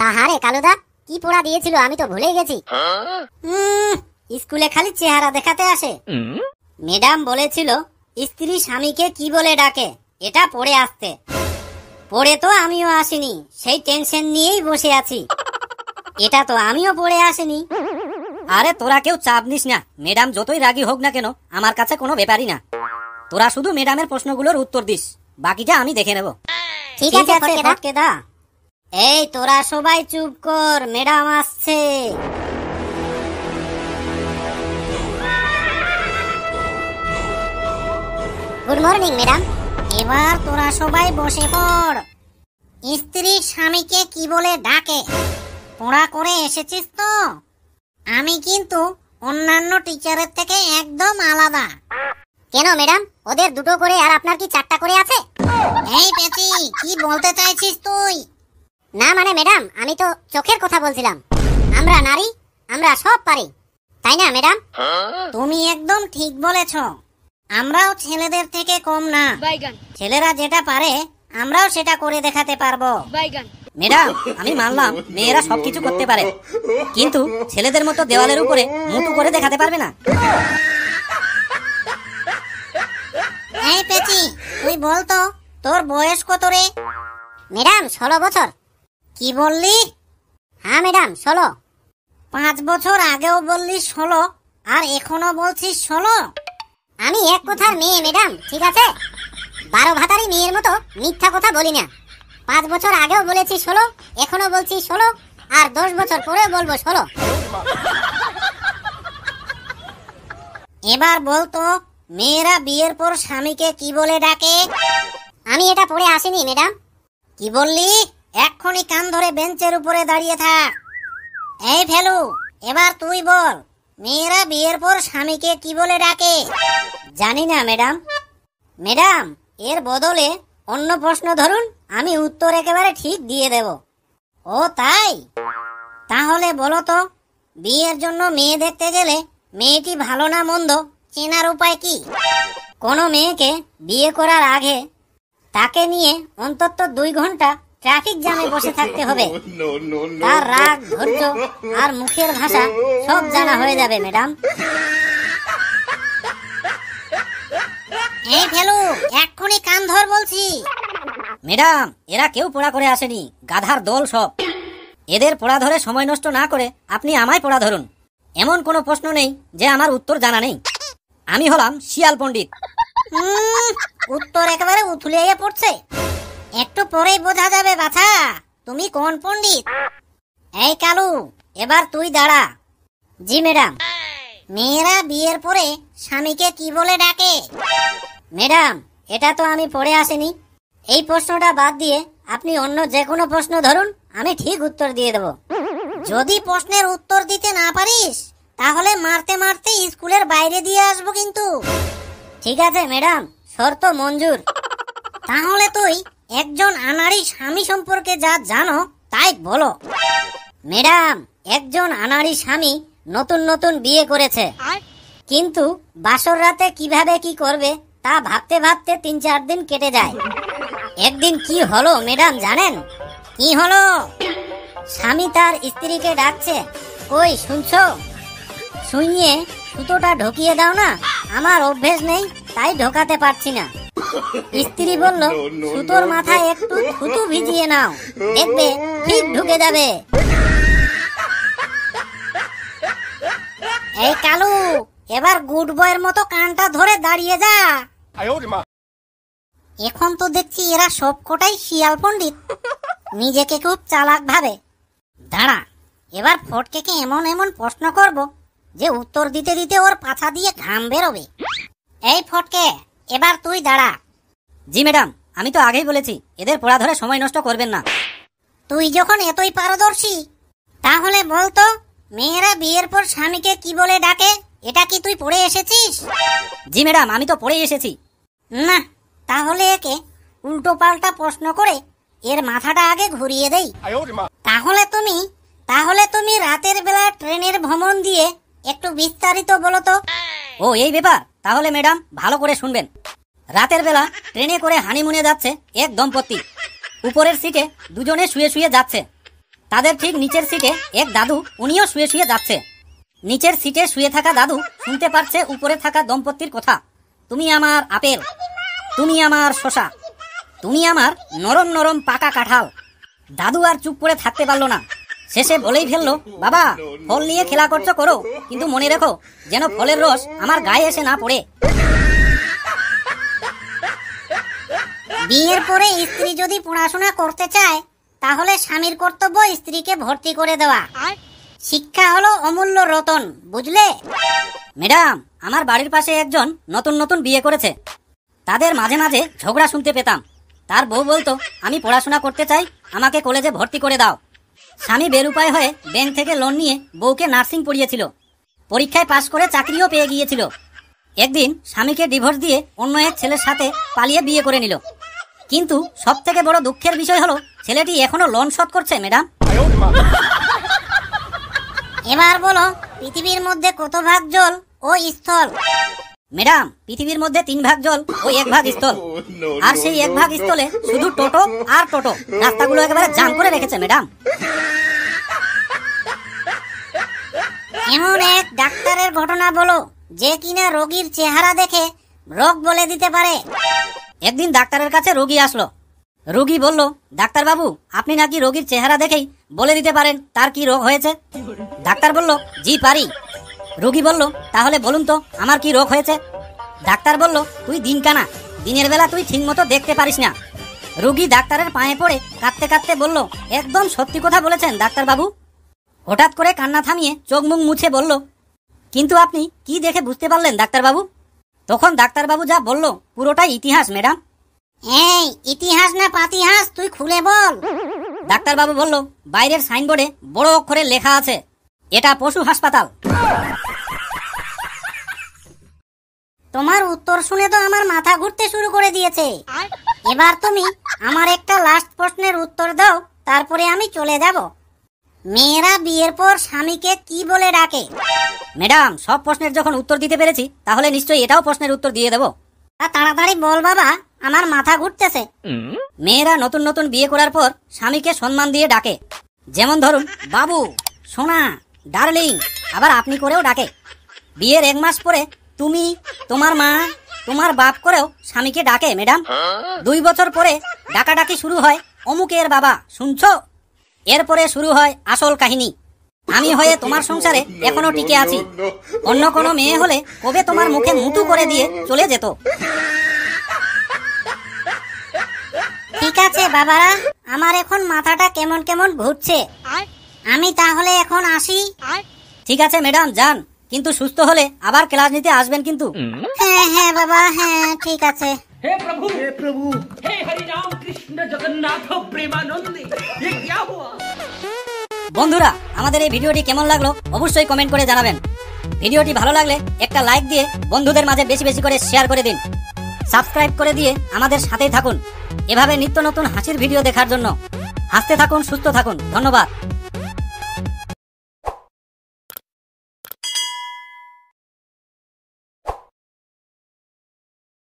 তাহারে কালুদা কি পড়া দিয়েছিল আমি তো ভুলে গেছি। স্কুলে খালি চেহারা দেখাতে আসে। ম্যাডাম বলেছিল স্ত্রী স্বামীকে কি বলে ডাকে এটা পড়ে আসতে। পড়ে তো আমিও আসিনি, সেই টেনশন নিয়েই বসে আছি। এটা তো আমিও পড়ে আসিনি। আরে তোরা কেউ চাপ নিস না, ম্যাডাম যতই রাগী হোক না কেন আমার কাছে কোনো ব্যাপারই না। তোরা শুধু ম্যাডামের প্রশ্নগুলোর উত্তর দিস, বাকিটা আমি দেখে নেব। ঠিক আছে ফটকেদা। এই তোরা সবাই চুপ কর, ম্যাডাম আসছে। Good morning madam. এবার তোরা সবাই বসে পড়। স্ত্রী স্বামীকে কি বলে ডাকে পড়া করে এসেছিস তো? আমি কিন্তু অন্যান্য টিচারের থেকে একদম আলাদা। কেন ম্যাডাম, ওদের দুটো করে আর আপনার কি চারটা করে আছে? এই পেচি, কি বলতে চাইছিস তুই? না মানে ম্যাডাম, আমি তো চোখের কথা বলছিলাম। আমরা নারী, আমরা সব পারি, তাই না ম্যাডাম? তুমি একদম ঠিক বলেছ। আমরাও ছেলেদের থেকে কম না। ছেলেরা যেটা পারে আমরাও সেটা করে দেখাতে পারবো। ম্যাডাম আমি মানলাম মেয়েরা সবকিছু করতে পারে, কিন্তু ছেলেদের মতো দেওয়ালের উপরে মুটু করে দেখাতে পারবে না। এই পেচি, তুই বলতো তোর বয়স কত রে? ম্যাডাম 16 বছর। কি বললি? হ্যাঁ ম্যাডাম 16। 5 বছর আগেও বললি 16 আর এখনো বলছিস 16? আমি এক কথার মেয়ে ম্যাডাম, ঠিক আছে? 12 ভাতারি মেয়ের মতো মিথ্যা কথা বলি না। 5 বছর আগেও বলেছি 16, এখনো বলছি 16, আর 10 বছর পরেও বলবো 16। এবার বলতো মেয়েরা বিয়ের পর স্বামীকে কি বলে ডাকে? আমি এটা পড়ে আসিনি ম্যাডাম। কি বললি? এক্ষুনি কান ধরে বেঞ্চের উপরে দাঁড়িয়ে থাক। এই ফেলু, এবার তুই বল মেয়েরা বিয়ের পর স্বামীকে কি বলে ডাকে? জানি না ম্যাডাম। ম্যাডাম এর বদলে অন্য প্রশ্ন ধরুন, আমি উত্তর একেবারে ঠিক দিয়ে দেব। ও তাই? তাহলে বলো তো, বিয়ের জন্য মেয়ে দেখতে গেলে মেয়েটি ভালো না মন্দ চেনার উপায় কি? কোনো মেয়েকে বিয়ে করার আগে তাকে নিয়ে অন্তত 2 ঘন্টা ট্রাফিক জ্যামে বসে থাকতে হবে। তার রাগ, ধৈর্য আর মুখের ভাষা সব জানা হয়ে যাবে ম্যাডাম। এই ফেলু, এক্ষুনি কান ধর বলছি। ম্যাডাম এরা কেউ পড়া করে আসেনি, গাধার দল সব। এদের পড়া ধরে সময় নষ্ট না করে আপনি আমায় পড়া ধরুন। এমন কোনো প্রশ্ন নেই যে আমার উত্তর জানা নেই। আমি হলাম শিয়াল পণ্ডিত। উত্তর একেবারে উথুলিয়ে পড়ছে। একটু পরেই বোঝা যাবে বাছা তুমি কোন পণ্ডিত। এই কালু, এবার তুই দাঁড়া। জি ম্যাডাম। মেয়েরা বিয়ের পরে স্বামীকে কি বলে ডাকে? ম্যাডাম এটা তো আমি পড়ে আসিনি। এই প্রশ্নটা বাদ দিয়ে আপনি অন্য যে কোনো প্রশ্ন ধরুন, আমি ঠিক উত্তর দিয়ে দেব। যদি প্রশ্নের উত্তর দিতে না পারিস তাহলে মারতে মারতে স্কুলের বাইরে দিয়ে আসবো কিন্তু। ঠিক আছে ম্যাডাম, শর্ত মঞ্জুর। তাহলে তুই একজন আনাড়ি স্বামী সম্পর্কে যা জানো তাই বলো। ম্যাডাম একজন আনাড়ি স্বামী নতুন নতুন বিয়ে করেছে, কিন্তু বাসর রাতে কিভাবে কি করবে তা ভাবতে ভাবতে 3-4 দিন কেটে যায়। একদিন কি হলো ম্যাডাম জানেন? কি হলো? স্বামী তার স্ত্রীকে ডাকছে, কই শুনছো? শুনিয়ে সুতোটা ঢুকিয়ে দাও না, আমার অভ্যেস নেই তাই ঢোকাতে পারছি না। স্ত্রী বলল, সুতোর মাথায় একটু থুতু ভিজিয়ে নাও, দেখবে ঠিক ঢুকে যাবে। এই কালু, এবার গুড বয়ের মতো কানটা ধরে দাঁড়িয়ে যা। এখন তো দেখছি এরা সবকটাই শিয়াল পণ্ডিত, নিজেকে খুব চালাক ভাবে। দাঁড়া, এবার ফটকেকে এমন এমন প্রশ্ন করব যে উত্তর দিতে দিতে ওর পাছা দিয়ে ঘাম বেরোবে। এই ফটকে, এবার তুই দাঁড়া। জি ম্যাডাম, আমি তো আগেই বলেছি এদের পড়া ধরে সময় নষ্ট করবেন না। তুই যখন এতই পারদর্শী, তাহলে বলতো মেয়েরা বিয়ের পর স্বামীকে কি বলে ডাকে? এটা কি তুই পড়ে এসেছিস? জি ম্যাডাম, আমি তো পড়ে এসেছি। না, তাহলে একে উল্টো পাল্টা প্রশ্ন করে এর মাথাটা আগে ঘুরিয়ে দেই। তাহলে তুমি রাতের বেলা ট্রেনের ভ্রমণ দিয়ে একটু বিস্তারিত বলো তো। ও এই ব্যাপার, তাহলে ম্যাডাম ভালো করে শুনবেন। রাতের বেলা ট্রেনে করে হানিমুনে যাচ্ছে এক দম্পতি। উপরের সিটে দুজনে শুয়ে শুয়ে যাচ্ছে। তাদের ঠিক নিচের সিটে এক দাদু, উনিও শুয়ে শুয়ে যাচ্ছে। নিচের সিটে শুয়ে থাকা দাদু শুনতে পারছে উপরে থাকা দম্পতির কথা। তুমি আমার আপেল, তুমি আমার শসা, তুমি আমার নরম নরম পাকা কাঁঠাল। দাদু আর চুপ করে থাকতে পারলো না, শেষে বলেই ফেললো, বাবা ফল নিয়ে খেলা করছো করো, কিন্তু মনে রেখো যেন ফলের রস আমার গায়ে এসে না পড়ে। বিয়ের পরে স্ত্রী যদি পড়াশোনা করতে চায় তাহলে স্বামীর কর্তব্য স্ত্রীকে ভর্তি করে দেওয়া। শিক্ষা হলো অমূল্য রতন, বুঝলে? ম্যাডাম, আমার বাড়ির পাশে একজন নতুন নতুন বিয়ে করেছে। তাদের মাঝে মাঝে ঝগড়া শুনতে পেতাম। তার বউ বলতো, আমি পড়াশোনা করতে চাই, আমাকে কলেজে ভর্তি করে দাও। স্বামী বেরুপায় হয়ে ব্যাংক থেকে লোন নিয়ে বউকে নার্সিং পড়িয়েছিল। পরীক্ষায় পাশ করে চাকরিও পেয়ে গিয়েছিল। একদিন স্বামীকে ডিভোর্স দিয়ে অন্য এক ছেলের সাথে পালিয়ে বিয়ে করে নিল। কিন্তু সব থেকে বড় দুঃখের বিষয় হলো ছেলেটি এখনো লোন শোধ করছে। ম্যাডাম, এবার বলো, পৃথিবীর মধ্যে কত ভাগ জল ও স্থল? ম্যাডাম, পৃথিবীর মধ্যে 3 ভাগ জল ও 1 ভাগ স্থল। আর সেই 1 ভাগ স্থলে শুধু টোটো আর টোটো। রাস্তাগুলো একেবারে জাম করে রেখেছে। ম্যাডাম, এমন এক ডাক্তারের ঘটনা বলো যে কিনা রোগীর চেহারা দেখে রোগ বলে দিতে পারে। একদিন ডাক্তারের কাছে রোগী আসলো। রোগী বলল, ডাক্তার বাবু, আপনি নাকি রোগীর চেহারা দেখেই বলে দিতে পারেন তার কি রোগ হয়েছে? ডাক্তার বলল, জি পারি। রোগী বলল, তাহলে বলুন তো আমার কি রোগ হয়েছে? ডাক্তার বলল, তুই দিন কানা, দিনের বেলা তুই ঠিক মতো দেখতে পারিস না। রোগী ডাক্তারের পায়ে পড়ে কাঁদতে কাঁদতে বলল, একদম সত্যি কথা বলেছেন ডাক্তার বাবু। হঠাৎ করে কান্না থামিয়ে চোখ মুখ মুছে বলল, কিন্তু আপনি কি দেখে বুঝতে পারলেন ডাক্তার বাবু? তখন ডাক্তার বাবু যা বলল পুরোটাই ইতিহাস। ম্যাডাম, এই ইতিহাস না পাতিহাস তুই খুলে বল। ডাক্তার বাবু বলল, বাইরের সাইনবোর্ডে বড় অক্ষরে লেখা আছে, এটা পশু হাসপাতাল। তোমার উত্তর শুনে তো আমার মাথা ঘুরতে শুরু করে দিয়েছে। এবার তুমি আমার একটা লাস্ট প্রশ্নের উত্তর দাও, তারপরে আমি চলে যাব। মেয়েরা বিয়ের পর স্বামীকে কি বলে ডাকে? ম্যাডাম, সব প্রশ্নের যখন উত্তর দিতে পেরেছি, তাহলে নিশ্চয়ই এটাও প্রশ্নের উত্তর দিয়ে দেব। তাড়াতাড়ি বল বাবা, আমার মাথা ঘুরতেছে। মেয়েরা নতুন নতুন বিয়ে করার পর স্বামীকে সম্মান দিয়ে ডাকে। যেমন ধরুন, বাবু, সোনা, ডার্লিং, আবার আপনি করেও ডাকে। বিয়ের 1 মাস পরে তুমি, তোমার মা, তোমার বাপ করেও স্বামীকে ডাকে। ম্যাডাম, 2 বছর পরে ডাকাডাকি শুরু হয়, অমুকের বাবা, শুনছো? এরপরে শুরু হয় আসল কাহিনী। আমি হয়ে তোমার সংসারে এখনো টিকে আছি। অন্য কোনো মেয়ে হলে কবে তোমার মুখে মুতু করে দিয়ে চলে যেত। ঠিক আছে বাবারা, আমার এখন মাথাটা কেমন কেমন ঘুরছে। আমি তাহলে এখন আসি। ঠিক আছে ম্যাডাম, যান, কিন্তু সুস্থ হলে আবার ক্লাস নিতে আসবেন কিন্তু। হ্যাঁ হ্যাঁ বাবা, হ্যাঁ ঠিক আছে। हे प्रभु हे हरि राम कृष्ण जगन्नाथ प्रेमानंद, ये क्या हुआ? বন্ধুরা, আমাদের এই ভিডিওটি কেমন লাগলো অবশ্যই কমেন্ট করে জানাবেন। ভিডিওটি ভালো লাগলে একটা লাইক দিয়ে বন্ধুদের মাঝে বেশি বেশি করে শেয়ার করে দিন। সাবস্ক্রাইব করে দিয়ে আমাদের সাথেই থাকুন, এভাবে নিত্য নতুন হাসির ভিডিও দেখার জন্য। হাসতে থাকুন, সুস্থ থাকুন। ধন্যবাদ।